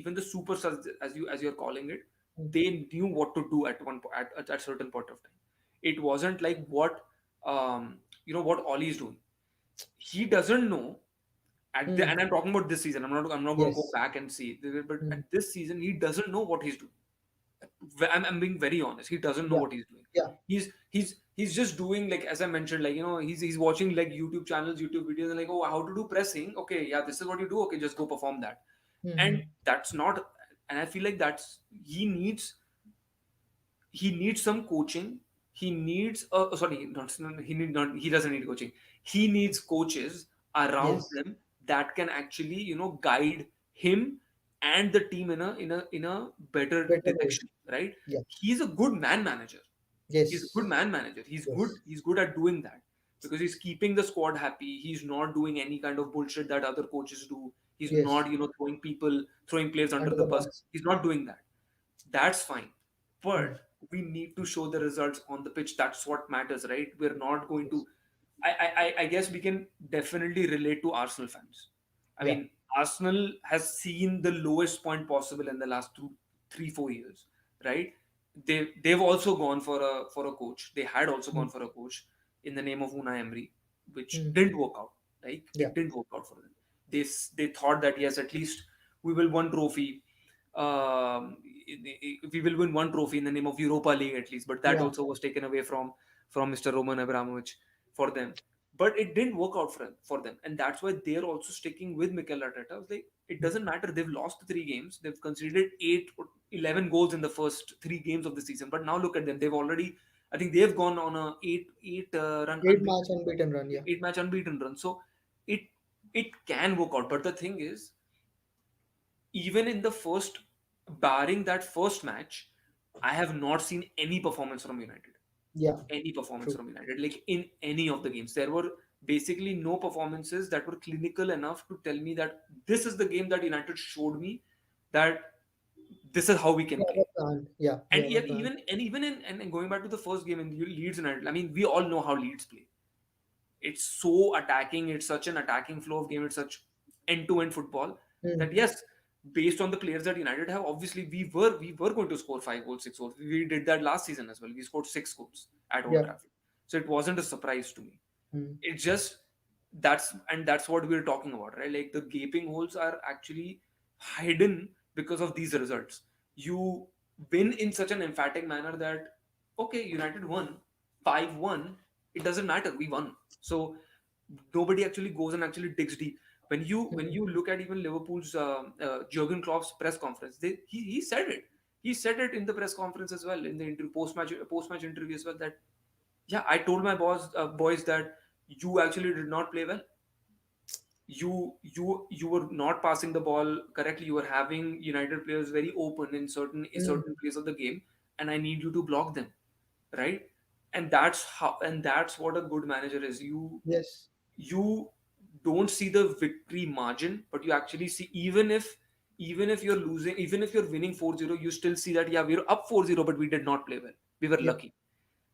even the superstars, as you're calling it, Hmm. they knew what to do at at a certain point of time. It wasn't like what what Ollie is doing. He doesn't know Hmm. and I'm talking about this season. I'm not going to go Yes. back and see, but Hmm. at this season he doesn't know what he's doing. I'm being very honest. He doesn't know Yeah. what he's doing. Yeah. He's just doing, like, as I mentioned, like, he's watching like YouTube channels, YouTube videos, and like, oh, how to do pressing. Okay, yeah, this is what you do. Okay, just go perform that. Hmm. And that's not. And I feel like that's he needs some coaching. He needs sorry, not he need not he doesn't need coaching. He needs coaches around Yes. them that can actually guide him and the team in a better Better way. direction, right? Yeah. He's a good man manager. He's a good Yes. man manager. He's good. Yes. He's good at doing that because he's keeping the squad happy. He's not doing any kind of bullshit that other coaches do. He's Yes. not, throwing players under Under the the bus. bus. He's not doing that. That's fine. Hmm. But we need to show the results on the pitch. That's what matters, right? We're not going Yes. to. I guess we can definitely relate to Arsenal fans. I Yeah. mean, Arsenal has seen the lowest point possible in the last 3-4 years, right? They've also gone for a coach. They had also Hmm. gone for a coach in the name of Unai Emery, which Hmm. didn't work out. Like, Yeah. it didn't work out for them. They thought that, yes, at least we will one trophy. We will win one trophy in the name of Europa League at least, but that Yeah. also was taken away from Mr. Roman Abramovich for them. But it didn't work out for them, and that's why they're also sticking with Mikel Arteta. I was like, it Hmm. doesn't matter. They've lost 3 games. They've conceded 8 or 11 goals in the first 3 games of the season. But now look at them. I think they've gone on a eight run 8 match unbeaten run. Yeah. 8 match unbeaten run. So it it can work out. But the thing is, even in the first, barring that first match, I have not seen any performance from United. Yeah. Any performance True. from United. Like, in any of the games, there were basically no performances that were clinical enough to tell me that this is the game that United showed me that this is how we We can have a play. plan. Yeah. We And have a yet, plan. even and going back to the first game in Leeds United, I mean, we all know how Leeds play. It's so attacking. It's such an attacking flow of game. It's such end-to-end football Hmm. that, yes, based on the players that United have, obviously we were going to score 5 goals, 6 goals. We did that last season as well. We scored 6 goals at Old Yeah. Trafford, so it wasn't a surprise to me. Hmm. It's just that's what we're talking about, right? Like, the gaping holes are actually hidden because of these results. You win in such an emphatic manner that, okay, United won 5-1. It doesn't matter. We won. So nobody actually goes and actually digs deep. When Hmm. you look at even Liverpool's Jurgen Klopp's press conference, he said it. He said it in the press conference as well, in the post match interview as well, that, yeah, I told my boys that you actually did not play well. You were not passing the ball correctly. You were having United players very open in certain Hmm. plays of the game, and I need you to block them, right? And that's what a good manager is. Yes. You don't see the victory margin, but you actually see, even if you're losing, even if you're winning 4-0, you still see that, yeah, we're up 4-0, but we did not play well. We were Yep. lucky.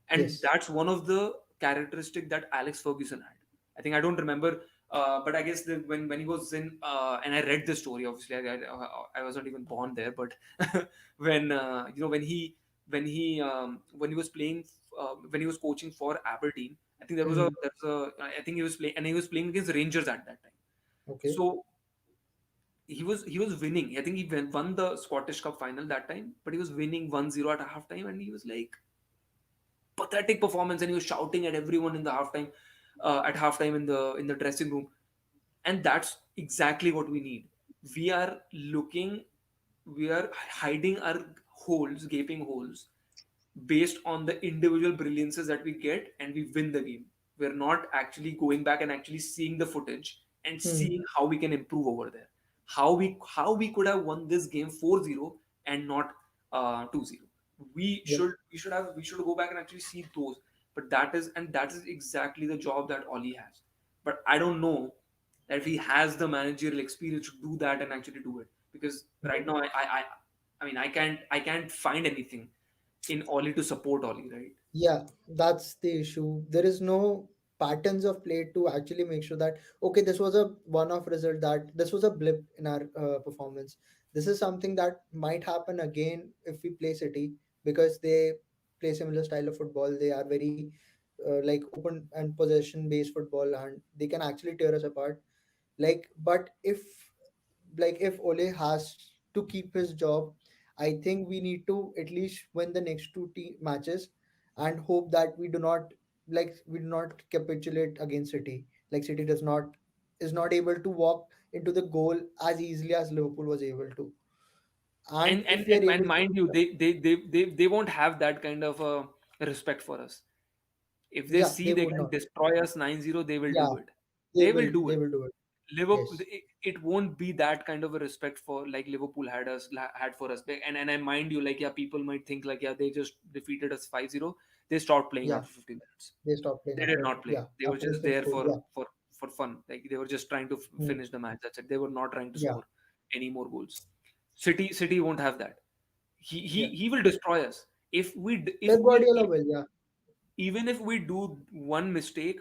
And Yes. that's one of the characteristic that Alex Ferguson had. I think, I don't remember, but I guess when he was in, and I read the story. Obviously, I wasn't even born there, but when he was playing, when he was coaching for Aberdeen, I think Hmm. I think he was playing, and he was playing against Rangers at that time. Okay. So he was winning. I think he won the Scottish Cup final that time, but he was winning 1-0 at halftime, and he was like, pathetic performance, and he was shouting at everyone in the halftime, in the dressing room. And that's exactly what we need. We are looking, we are hiding our gaping holes, based on the individual brilliances that we get, and we win the game. We're not actually going back and actually seeing the footage and Hmm. seeing how we can improve over there. How we could have won this game 4-0 and not 2-0. Yep. We should go back and actually see those. But that is exactly the job that Ollie has. But I don't know that if he has the managerial experience to do that and actually do it. Because right Yep. now, I mean, I can't find anything in Oli to support Oli, right? Yeah, that's the issue. There is no patterns of play to actually make sure that okay, this was a one-off result, that this was a blip in our performance. This is something that might happen again if we play City, because they play similar style of football. They are very like open and possession based football, and they can actually tear us apart. Like, but if Ole has to keep his job, I think we need to at least win the next two matches and hope that we do not capitulate against City. Like City is not able to walk into the goal as easily as Liverpool was able to. And And and if we are and, and able to mind do you, that, they won't have that kind of respect for us. If they yeah, see they they would can not. destroy us 9-0, they will Yeah, do it. They will do they it. will do it. Liverpool, Yes. it won't be that kind of a respect for like Liverpool had for us. And I mind you, like, yeah, people might think like, yeah, they just defeated us 5-0. They stopped playing Yeah, after 50 minutes. they stopped playing They did after, not play. yeah, They were after the just fifth there goal. Yeah. for fun. Like they were just trying to Hmm. finish the match. That's it. They were not trying to Yeah. score any more goals. City won't have that. He he Yeah. he will destroy us if Pep Guardiola will. Yeah. even if we do one mistake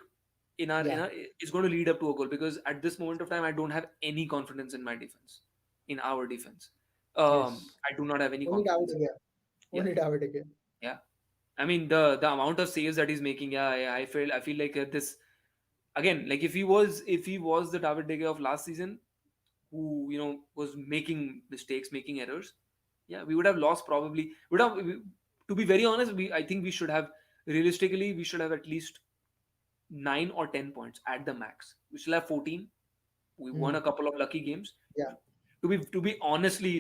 in Yeah. our it's going to lead up to a goal, because at this moment of time I don't have any confidence in my defense, in our defense. Yes. I do not have any Only David confidence. again. Yeah, Only David again. yeah. I mean, the amount of saves that he's making, yeah, I feel like this again, like if he was the David De Gea of last season, who was making mistakes, making errors, yeah, we would have lost probably. To be very honest, I think we should have, realistically, we should have at least 9 or 10 points at the max. We still have 14. We won a Hmm. couple of lucky games. Yeah. To be honestly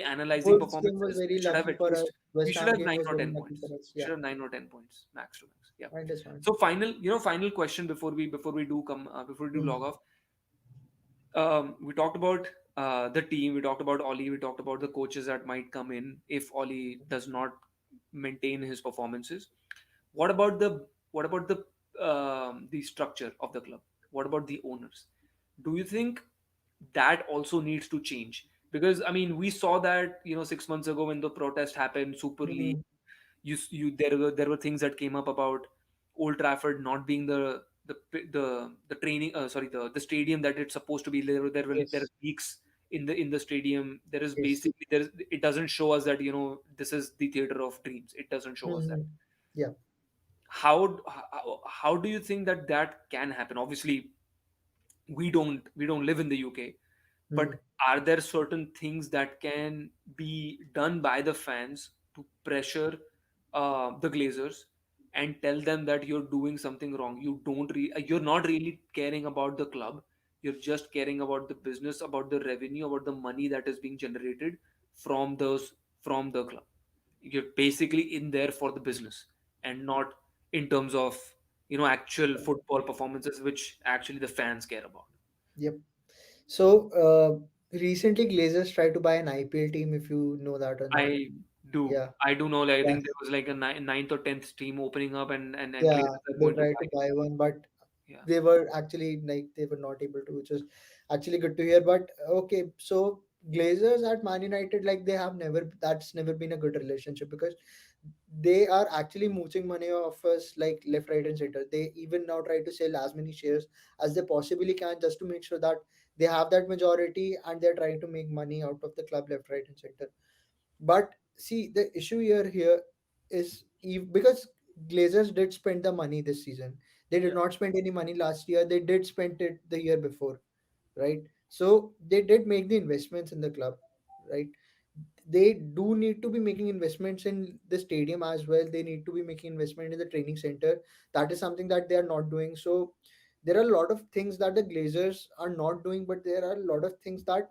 analyzing Wolves game was performances, we very should have lucky at for us. least we West should Ham have game nine was or very ten lucky for points. us. We should Yeah. have 9 or 10 points max to max. Yeah. I understand. So final question before we do log Hmm. off. We talked about the team. We talked about Ollie. We talked about the coaches that might come in if Ollie does not maintain his performances. What about the structure of the club? What about the owners? Do you think that also needs to change? Because I mean, we saw that 6 months ago when the protest happened, Super League. Hmm. There were things that came up about Old Trafford not being the training sorry the stadium that it's supposed to be. There are Yes. leaks in the stadium. There is Yes. basically there is it doesn't show us that this is the theater of dreams. It doesn't show us that. Hmm. Yeah. How do you think that can happen? Obviously, we don't live in the UK, Hmm. but are there certain things that can be done by the fans to pressure the Glazers and tell them that you're doing something wrong? You're not really caring about the club. You're just caring about the business, about the revenue, about the money that is being generated from the club. You're basically in there for the business and not in terms of actual football performances, which actually the fans care about. Yep. So recently Glazers tried to buy an IPL team, if you know that or not. I do. Yeah. I do know. Like, I Yeah. think there was like a ninth or tenth team opening up, and Yeah. Glazers are They going to tried to buy. buy one, but Yeah, they were not able to, which is actually good to hear. But okay, so Glazers at Man United, like they have never that's never been a good relationship, because they are actually mooching money off us like left, right, and center. They even now try to sell as many shares as they possibly can, just to make sure that they have that majority, and they're trying to make money out of the club left, right, and center. But see, the issue here is because Glazers did spend the money this season. They did yeah, not spend any money last year. They did spend it the year before, right? So they did make the investments in the club, right? They do need to be making investments in the stadium as well. They need to be making investment in the training center. That is something that they are not doing. So there are a lot of things that the Glazers are not doing, but there are a lot of things that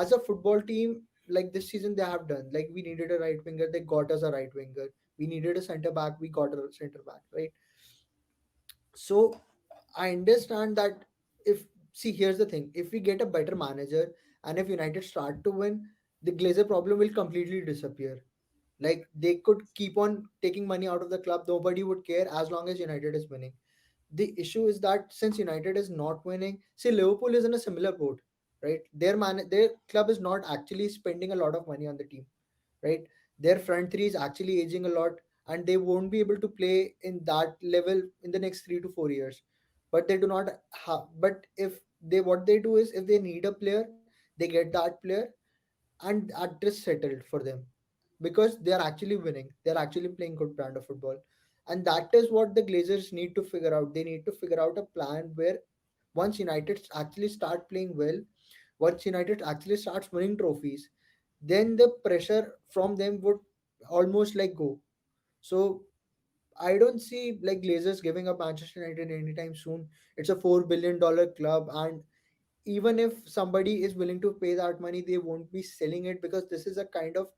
as a football team, like this season they have done. Like we needed a right winger, they got us a right winger. We needed a center back, we got a center back, right? So I understand that. If See, here's the thing: if we get a better manager, and if United start to win, the Glazer problem will completely disappear. Like they could keep on taking money out of the club, nobody would care as long as United is winning. The issue is that since United is not winning, see, Liverpool is in a similar boat, right? Their club is not actually spending a lot of money on the team, right? Their front three is actually aging a lot, and they won't be able to play in that level in the next 3 to 4 years. But they do not have. But if they what they do is if they need a player, they get that player, and that is settled for them because they are actually winning. They are actually playing good brand of football, and that is what the Glazers need to figure out. They need to figure out a plan where once United actually start playing well, once United actually starts winning trophies, then the pressure from them would almost like go. So I don't see like Glazers giving up Manchester United anytime soon. It's a $4 billion club, and even if somebody is willing to pay that money, they won't be selling it because this is a kind of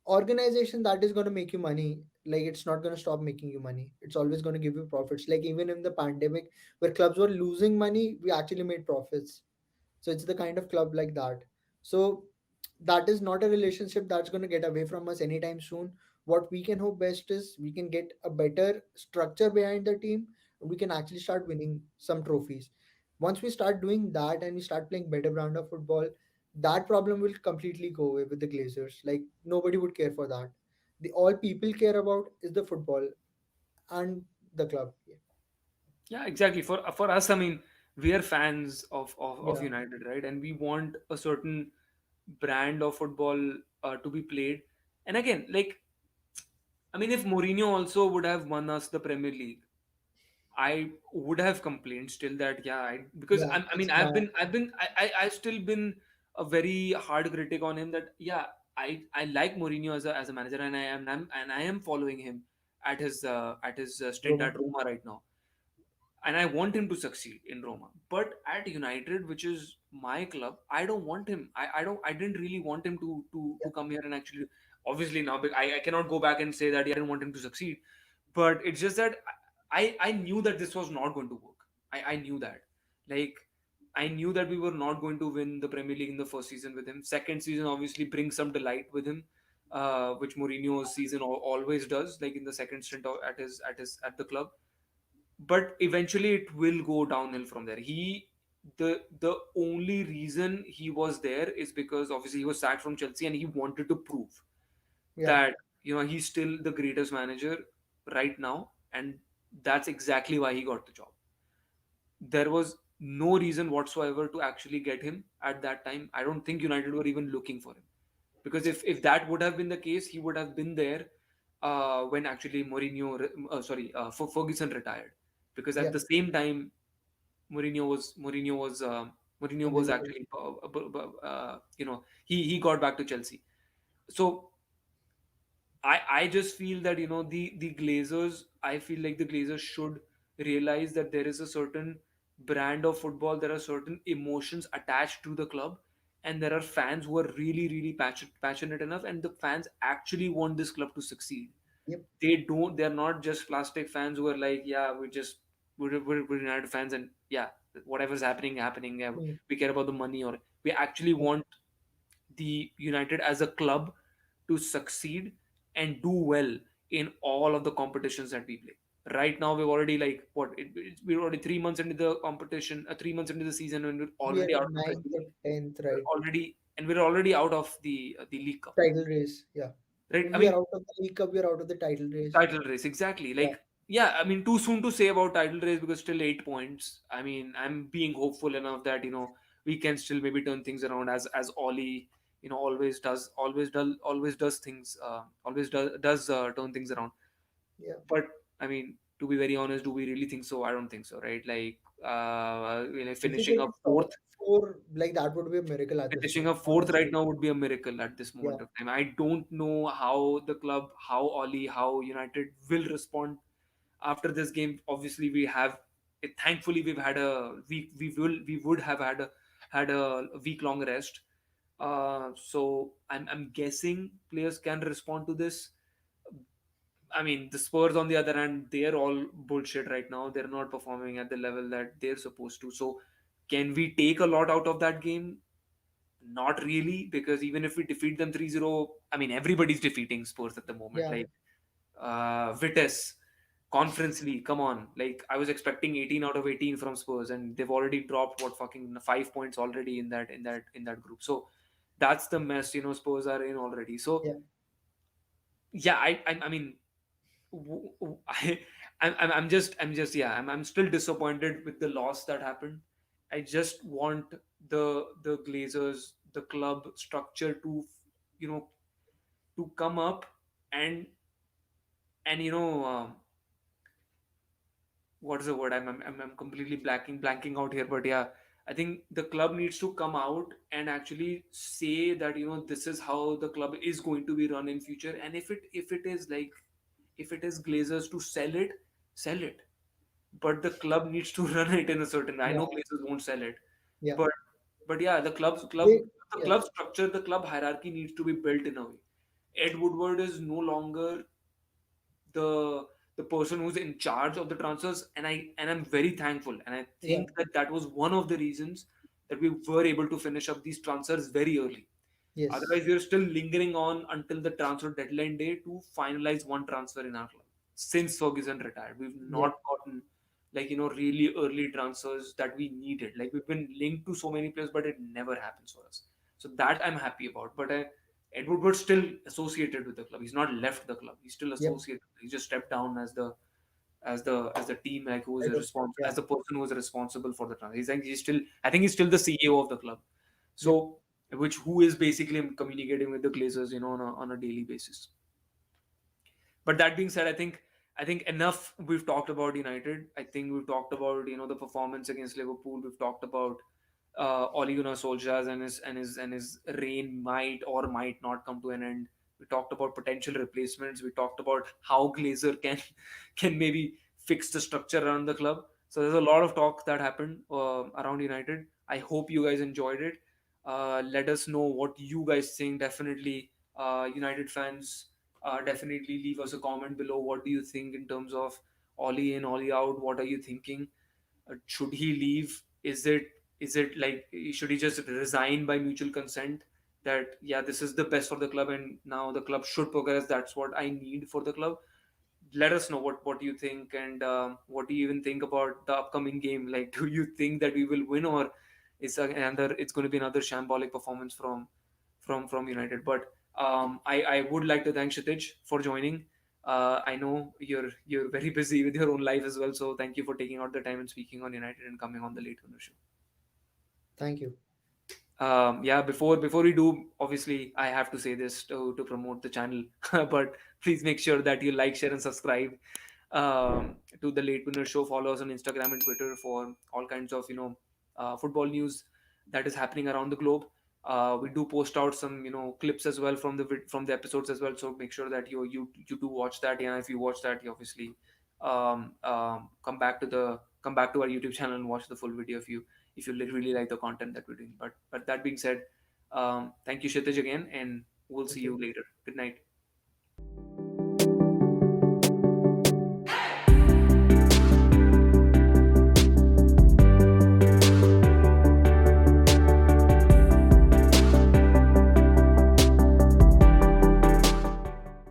organization that is going to make you money. Like it's not going to stop making you money. It's always going to give you profits. Like even in the pandemic, where clubs were losing money, we actually made profits. So it's the kind of club like that. So that is not a relationship that's going to get away from us anytime soon. What we can hope best is we can get a better structure behind the team. We can actually start winning some trophies. Once we start doing that and we start playing better brand of football, that problem will completely go away with the Glazers. Like nobody would care for that. The all people care about is the football and the club. Yeah, exactly. For us, I mean, we are fans of Yeah, United, right? And we want a certain brand of football to be played. And again, like, I mean, if Mourinho also would have won us the Premier League, I would have complained still that yeah, because yeah, I it's mean, bad. I've still been a very hard critic on him that yeah, I like Mourinho as a manager, and I am following him at his stint Roma. at Roma right now, and I want him to succeed in Roma. But at United, which is my club, I don't want him. I didn't really want him to come here and actually. Obviously now, I cannot go back and say that yeah, I didn't want him to succeed. But it's just that I knew that this was not going to work. I knew that. Like I knew that we were not going to win the Premier League in the first season with him. Second season obviously brings some delight with him, which Mourinho's season always does. Like in the second stint at the club, but eventually it will go downhill from there. The only reason he was there is because obviously he was sacked from Chelsea and he wanted to prove Yeah, that he's still the greatest manager right now, and that's exactly why he got the job. There was no reason whatsoever to actually get him at that time. I don't think United were even looking for him, because if that would have been the case, he would have been there when actually Ferguson retired, because yeah, at the same time Mourinho was available. actually he got back to Chelsea. So I just feel that the Glazers, I feel like the Glazers should realize that there is a certain brand of football, there are certain emotions attached to the club, and there are fans who are really really passionate enough, and the fans actually want this club to succeed. Yep. They're not just plastic fans who are like yeah, we're United fans, and yeah, whatever's happening, yeah, Mm. we care about the money, or we actually Yeah. want the United as a club to succeed and do well in all of the competitions that we play. Right now, we've already we're already 3 months into the competition, 3 months into the season, and we're We are already out of the ninth Premier or League. 10th, We're right? already out of the League Cup, Title race. Yeah. right? I We are mean, out of the League Cup. We are out of the title race. title race, exactly. Yeah. Like, yeah, I mean, too soon to say about title race because still 8 points. I mean, I'm being hopeful enough that we can still maybe turn things around as Ollie, always does things, does turn things around. Yeah. But I mean, to be very honest, do we really think so? I don't think so, right? Like, If we get top four, like that would be a miracle at this finishing point. up fourth right Honestly. now would be a miracle at this Yeah. moment of time. I don't know how the club, how Ollie, how United will respond after this game. Obviously we have thankfully we've had a week, we would have had a week long rest, so I'm guessing players can respond to this. I mean, the Spurs on the other hand, they're all bullshit right now. They're not performing at the level that they're supposed to. So can we take a lot out of that game? Not really, because even if we defeat them 3-0, I mean, everybody's defeating Spurs at the moment. Yeah. Like, Vitesse, Conference League, come on. Like, I was expecting 18 out of 18 from Spurs, and they've already dropped what fucking 5 points already in that group. So that's the mess, Spurs are in already. So Yeah. yeah, I mean, I, I'm just yeah, I'm still disappointed with the loss that happened. I just want the Glazers, the club structure to, you know, to come up and what is the word? I'm completely blanking out here, but yeah, I think the club needs to come out and actually say that, this is how the club is going to be run in future. And if it is like, if it is Glazers to sell it, but the club needs to run it in a certain way. I Yeah, know Glazers won't sell it, yeah. but yeah, They, the yeah, club structure, the club hierarchy needs to be built in a way. Ed Woodward is no longer the the person who's in charge of the transfers, and I'm very thankful, and I yeah, think that was one of the reasons that we were able to finish up these transfers very early. yes, Otherwise, we are still lingering on until the transfer deadline day to finalize one transfer in our club. Since Ferguson retired, we've yeah, not gotten, like, really early transfers that we needed. Like, we've been linked to so many players, but it never happens for us. So that I'm happy about. But Ed Woodward's still associated with the club. He's not left the club. He's still yep. associated. He just stepped down as the team, like, who is I don't, as yeah, the person who is responsible for the transfer. He's still, I think he's still the CEO of the club. yep. So, which who is basically communicating with the Glazers, on a daily basis. But that being said, I think enough we've talked about United. I think we've talked about, the performance against Liverpool. We've talked about Ole Gunnar Solskjaer and his reign might or might not come to an end. We talked about potential replacements. We talked about how Glazer can can maybe fix the structure around the club. So there's a lot of talk that happened around United. I hope you guys enjoyed it. Let us know what you guys think. Definitely, United fans, definitely leave us a comment below. What do you think in terms of Ollie in, Ollie out? What are you thinking? Should he leave? Is it like, should he just resign by mutual consent? That, yeah, this is the best for the club, and now the club should progress. That's what I need for the club. Let us know what you think, and what do you even think about the upcoming game. Like, do you think that we will win, or it's going to be another shambolic performance from United? But I would like to thank Kshitij for joining. I know you're very busy with your own life as well, so thank you for taking out the time and speaking on United and coming on the Late Winner Show. Thank you. Yeah, before we do, obviously I have to say this to promote the channel, but please make sure that you like, share, and subscribe to the Late Winner Show. Follow us on Instagram and Twitter for all kinds of, football news that is happening around the globe. We do post out some, clips as well from the episodes as well, so make sure that you do watch that. Yeah, if you watch that, you obviously come back to our YouTube channel and watch the full video if you really like the content that we're doing. But that being said, thank you, Kshitij, again, and we'll see Thank you. you later. Good night.